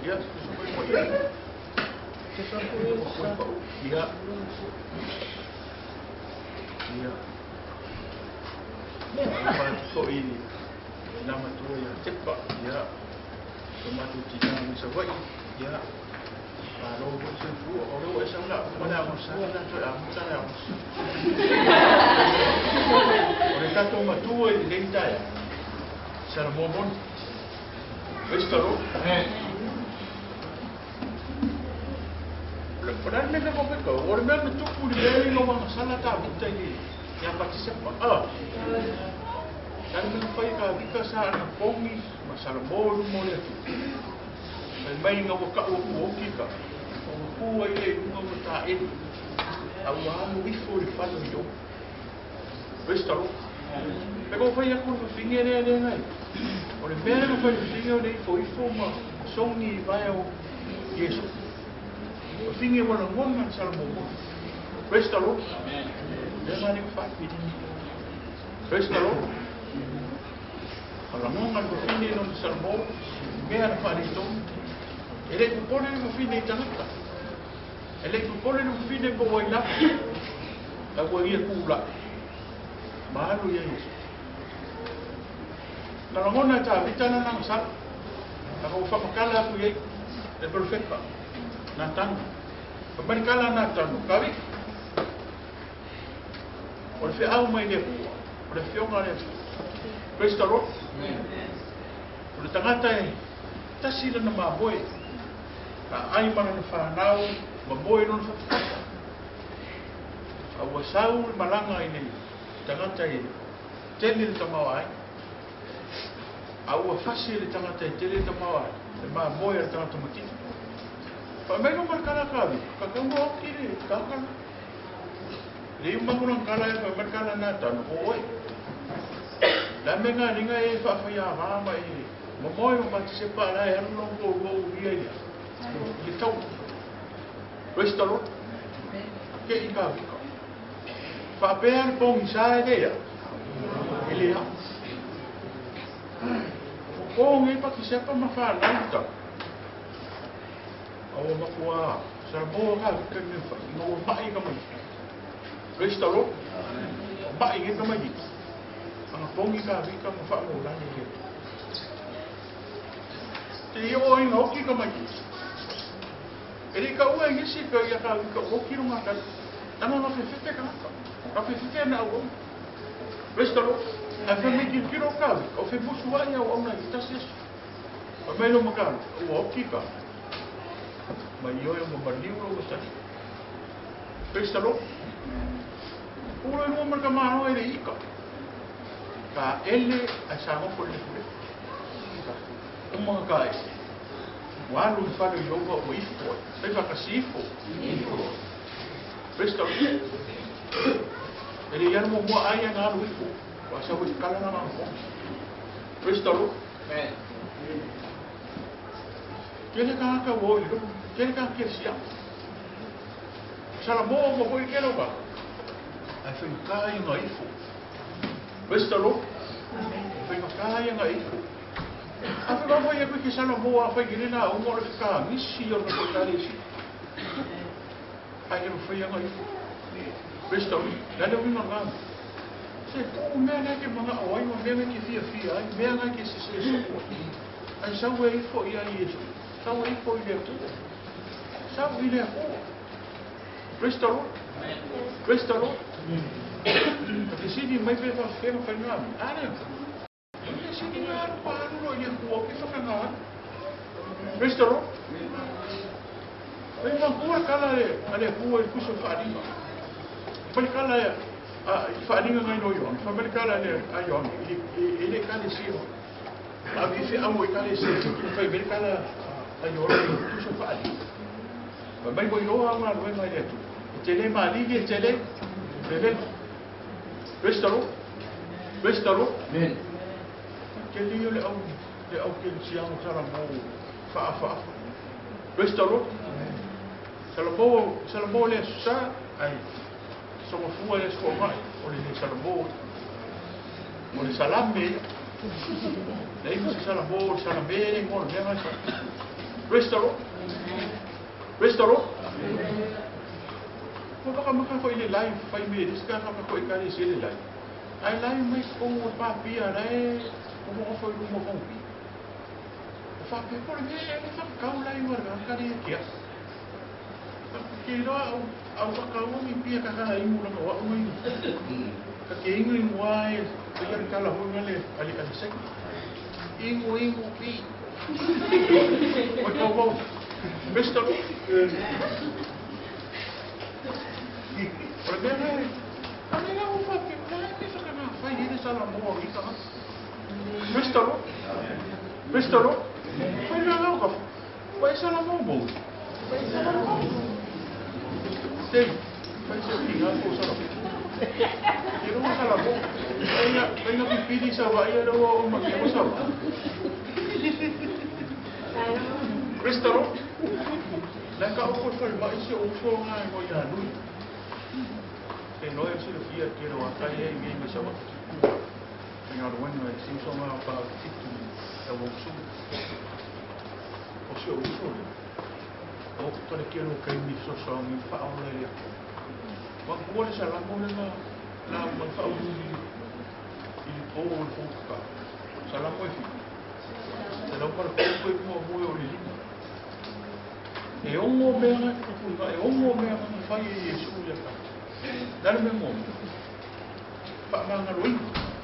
Ya, semua ya. Ya. Ya. Apa so ini? Nama tu ya cepat. Ya. Tomatu tina bisa buat ya kalau bersefu orang buat salah mana masalah tu masalah orang kata tomatu ini dia cara momon restaurant padahal mereka buat kau orang mereka tu pun dia ni orang masalah tak betul ni yang pasti siapa Kalau menafai ka vika sa na pongi masala molu mole ai mai nga waka o ki ka o ku ai e nga mata e au amu ifo ri falo yo restaurant pero foi a con finge ne ngai o le mera no foi finge o nei foi ma songi vai o yeso o finge wala ngona sala mo restaurant le mani fa ki restaurant Kalau mau nggak begini non serbo, biar apa itu? Elek boleh begini jangan tak? Elek boleh begini bawa nak, bawa ia pula. Baru ya itu. Kalau mau nak cari bicara nang sat, aku fakala aku ya, perfect pak. Natan, pemberkala natan, kami. Oleh au mai dia, oleh fiong ada. Restaurant. Udah tangata tasila na maboy. Ay man na fanao, maboy non fa. Awasau malanga ini. Tangata tenil tamawai. Awa fasil tangata tenil tamawai. Maboy tangata mati. Pameno markala kabi, kakanggo kiri, kakang. Lima kurang kala ya markala natan, oi. Lame nga ninga e whawhia rama e mamoi o participa la e anu ko go ia ia ki tau restaurant ke i ka vika whapea ni pongi sa e lea ele ha ko ngai pa ki sepa ma whanauta Au makua sa bo ka ka ni fa no mai ka mai. Restalo. Mai ka mai. Ang pongi ka vi ka mo fa mo la ni. Te yo i no ki ka mai. Ele ka ua ngi si ka ya ka o ki runga ka. Tama no fe fe ka. Ka fe fe na o. Restalo. A fe me ki ro ka. O fe busu wa ya o na itasis. O me no maka o ki ka. Ma io mo barliuro o sta. Restalo. Ura no marka mano e ika. Ka ele a sa mo por le pure. O mo ka e. Walu fa le yoga o ifo. Sai fa kasifo. Restalo. Ele ya mo mo aya na lu ifo. Wa sa wo kala na mo. Restalo. Kele ka wo lo. Kele ka ke sia. Sala mo ko kele ba. Ai foi kai nga ifo. Restalo. Foi kai nga ifo. A foi ba foi que sala mo a foi que na o mo ka misi o no ka lesi. Ai eu foi nga ifo. Restalo. Na le winga nga. Se tu me na ke mga oi mo me ke fia ai me na ke se so. Ai sa we ifo ia isso. Sa we ifo ile tu. Sa we ile o. Restalo. Restalo. Perché se di mai per fare fare se di mai parlo io può che fa canale. Restalo. E ma pure cala alle può il cuso fare. Poi cala fare ngai no io. Fa per cala alle aio e le cale si. Ma vi fa amo i cale si. Fai per cala aio il cuso fare. Ma mai voi no ha una nuova idea tu. Tele mali che tele bebe. Restalo. Restalo. Men. Che io le au che siamo sarà mo fa. Restalo. Salamo le sa ai. Sono fuori le scuole, o le salamo. O le salame. Lei si salamo, salame, mo le ma. Restalo. Restalo. Kung baka makakoy live 5 minutes ka makakoy ka ni sila live. Ay live may kung papi ay kung mo koy mo kung pi. Fa pe por me fa ka live war ka ni kia. Kilo au ka mo mi pi ka ka ai mo na wa mo. Ka ke ingo wai ya ka la ho ngale ali sek. Ingo pi. Wa ka wo. Mister Problema é o fato que isso que não faz ele só amor isso não. Restalo. Foi lá o café. Vai só amor bom. Sei. Vai ser o final do só. Quero uma sala bom. Venha pipi só vai era uma que só. Restalo. Lá cá o foi mais o som aí vai a luz. Que no es cirugía quiero acá y bien esa voz. Señor, bueno, el Simpson va para el boxeo. O sea, uso. O que quiero que mi socio mi fauna le. Cuando vuelve a la mona la fauna y todo el foca. Salam muy fin. Se lo para que muy original. E o homem faz isso já. Dale me mo. Pa mga roy.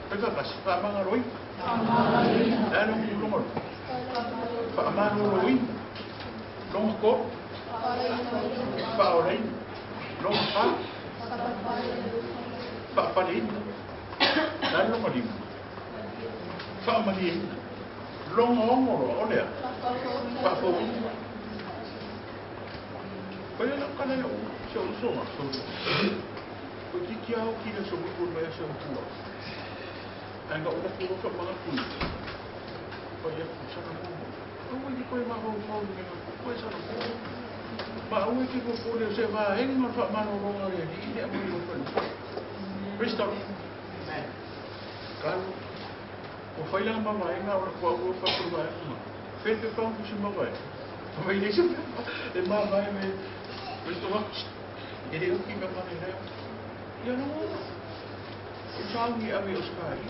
Pega pas pa mga roy. Dale mo lumor. Pa mga roy. Long ko. Pa oray. Long pa. Pa palin. Dale mo lim. Pa malin. Long mo olha. Pa fo. Kaya lang ka na yung siya-uso nga. Pag kikiyaw kina sa mga maya siyang tuwa. Ay nga unak-unak ang mga kulit. Kaya kung saan mo. Hindi ko yung makaw-maw nga. Kaya saan mo. Maaway ko po niya siya. Mahing manurong nga rin. Hindi ako yung pala. Restalo. Kalo. Kung fay lang mamahay nga. Wala ko ako pa prubayan mo. Pwede pa ako si mamahay. Mai ni su. E mai me. Questo va. E io chi mi fa ne. Io no. E salmi a me Oscari.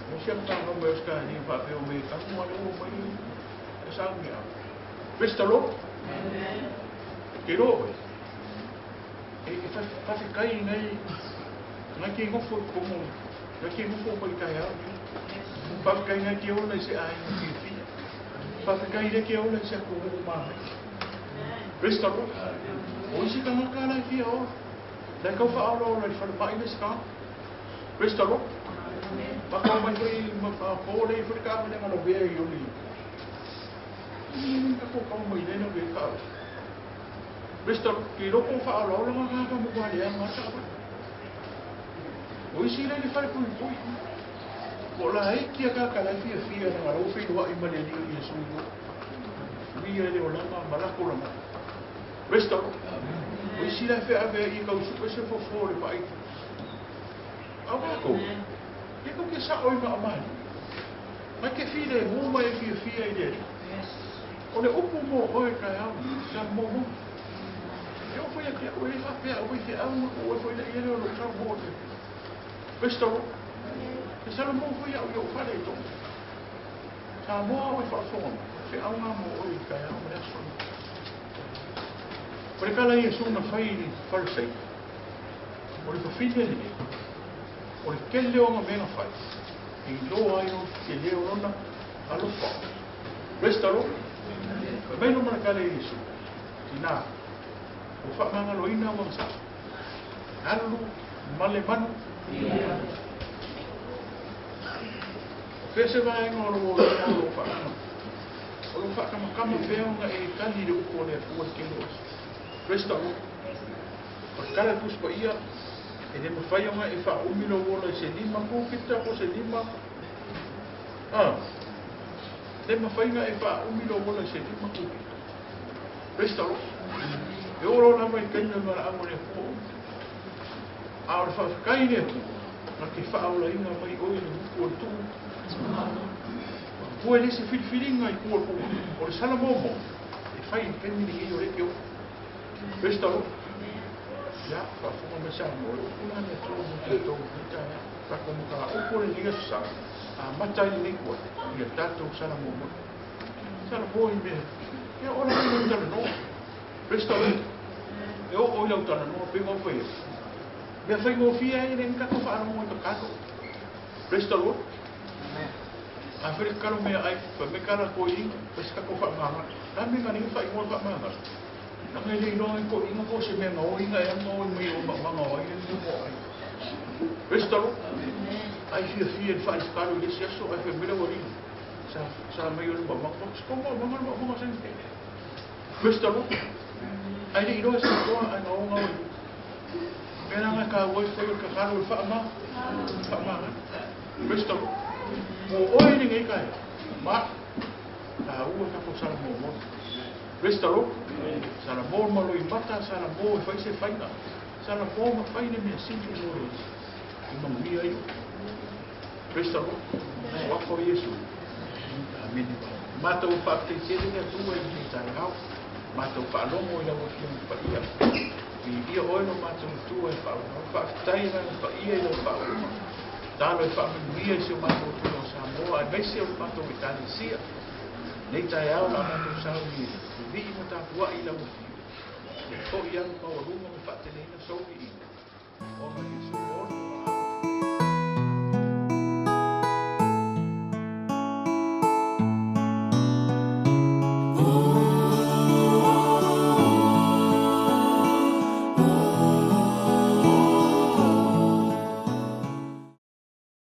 Non siamo tanto come Oscari, fa per me, tanto ma non mai. E salmi a. Questo lo. Che roba. E fa kai nei. Ngai ki ngofo como. Ngai ki ngofo ko kai a. Fa kai ngai ki ona se ai ni fi. Fa kai de ki ona se ko ma. Questo lo. Hoje que não cara aqui ó, daí que eu falo olha ele fala pai nesse carro, questo lo, ma come foi ma pole e foi carro nem não veio eu li, nunca foi como ele não veio carro, questo que lo com falo olha mas como guarda mas sabe, hoje ele fala com o Ola ai kia ka kala fia na ro fi wa imale ni yesu ni ele ola ma la ko la questo o si la fe ave I ka su se fo fo le pai avako dico che sa o ma mai ma che fide mo mai fia ide o le upu mo o ka ya sa mo mo io fui a che o le fa fe o fe o foi le ele o sa mo questo e sa mo fui a io fare to sa mo o fa fo fe a una mo o ka ya o le so Por aquela aí é uma feira falsa. Por isso filho dele. Por aquele homem bem faz. E lo aí o que ele o não a lo fa. Restalo. Bem no marcale isso. Tina. O fa manga lo ina mo sa. Alu maleman. Fese vai no lo fa. O lo fa kama feonga e kali de ko le fu que Questo per cara tu spaia e ne fai una e fa un milo vola se lima ko kita ko se lima ne fai una e fa un milo vola se lima ko questo e ora la mai kenya ma amore ko ora fa kai ne ma che fa ora ina mai o ne ko tu può essere filinga e ko o sala momo e fai kenya ni io le che questo ya fa come siamo una ne tutto fa come ka oppure ni sa ma tai ni ko ya tanto sana mo in me e ora non da no questo io ho la utana no per mo fai mi fai mo fia e ne ka fa mo ka questo lo a fer caro me ai per me cara ko in pesca ko fa mama también ka ni fai mo fa mama Ang hindi ko ino ko si Mema o ina yang mo may mga o yun mo ay. Questo ay fia faz caro desse isso ay femira wali. Sa mayor ba mga sente. Questo ay di ino sa ko ano nga. Kaya nga ka wai ko ka karo fa ma. Questo mo oy ni ngai kai. Ma tahu ka ko sa mo. Questo sarà molto lo imbata sarà molto fai se fai sarà molto fai ne mi senti loro non mi io questo lo fa Gesù amen ma tu fa te chiede che tu hai di stare ma tu fa l'uomo la vuoi fa io oi non ma tu hai fa stai la fa io lo fa dallo fa mi se ma tu lo sa mo a invece ho fatto sia nei tai aula ma tu sa vi mo ta wa ila mo ko ia ma wa mo fa te nei na so vi o ma Yesu